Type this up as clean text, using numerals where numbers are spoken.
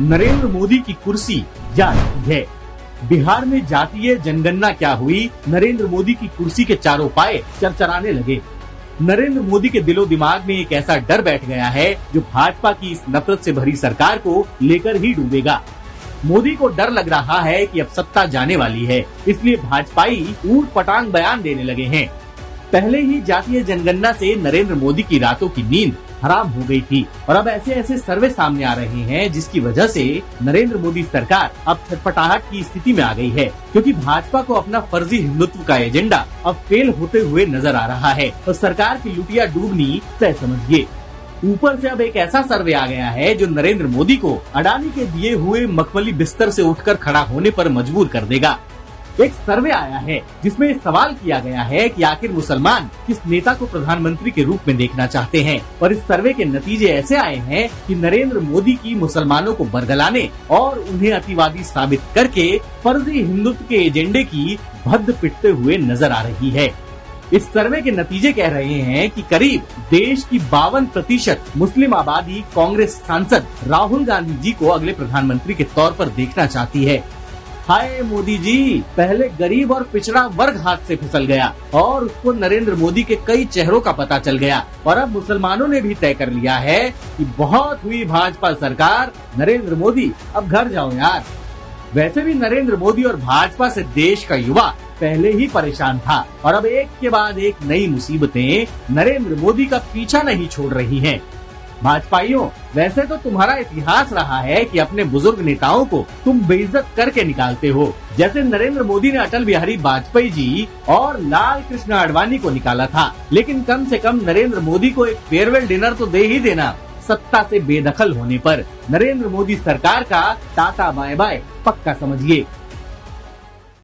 नरेंद्र मोदी की कुर्सी जा रही है। बिहार में जातीय जनगणना क्या हुई, नरेंद्र मोदी की कुर्सी के चारों पाए चरचराने लगे। नरेंद्र मोदी के दिलो दिमाग में एक ऐसा डर बैठ गया है जो भाजपा की इस नफरत से भरी सरकार को लेकर ही डूबेगा। मोदी को डर लग रहा है कि अब सत्ता जाने वाली है, इसलिए भाजपाई ऊट पटांग बयान देने लगे हैं। पहले ही जातीय जनगणना से नरेंद्र मोदी की रातों की नींद हराम हो गई थी और अब ऐसे ऐसे सर्वे सामने आ रहे हैं जिसकी वजह से नरेंद्र मोदी सरकार अब छटपटाहट की स्थिति में आ गई है, क्योंकि भाजपा को अपना फर्जी हिंदुत्व का एजेंडा अब फेल होते हुए नजर आ रहा है और सरकार की लुटिया डूबनी तय समझिए। ऊपर से अब एक ऐसा सर्वे आ गया है जो नरेंद्र मोदी को अडानी के दिए हुए मखमली बिस्तर से उठकर खड़ा होने पर मजबूर कर देगा। एक सर्वे आया है जिसमें सवाल किया गया है कि आखिर मुसलमान किस नेता को प्रधानमंत्री के रूप में देखना चाहते हैं, और इस सर्वे के नतीजे ऐसे आए हैं कि नरेंद्र मोदी की मुसलमानों को बरगलाने और उन्हें अतिवादी साबित करके फर्जी हिंदुत्व के एजेंडे की भद्द पिटते हुए नजर आ रही है। इस सर्वे के नतीजे कह रहे हैं कि करीब देश की 52% मुस्लिम आबादी कांग्रेस सांसद राहुल गांधी जी को अगले प्रधानमंत्री के तौर पर देखना चाहती है। हाय मोदी जी, पहले गरीब और पिछड़ा वर्ग हाथ से फिसल गया और उसको नरेंद्र मोदी के कई चेहरों का पता चल गया, और अब मुसलमानों ने भी तय कर लिया है कि बहुत हुई भाजपा सरकार, नरेंद्र मोदी अब घर जाओ यार। वैसे भी नरेंद्र मोदी और भाजपा से देश का युवा पहले ही परेशान था और अब एक के बाद एक नई मुसीबतें नरेंद्र मोदी का पीछा नहीं छोड़ रही हैं। भाजपाइयों, वैसे तो तुम्हारा इतिहास रहा है कि अपने बुजुर्ग नेताओं को तुम बेइज्जत करके निकालते हो, जैसे नरेंद्र मोदी ने अटल बिहारी वाजपेयी जी और लाल कृष्ण आडवाणी को निकाला था, लेकिन कम से कम नरेंद्र मोदी को एक फेयरवेल डिनर तो दे ही देना। सत्ता से बेदखल होने पर नरेंद्र मोदी सरकार का टाटा बाय बाय पक्का समझिए।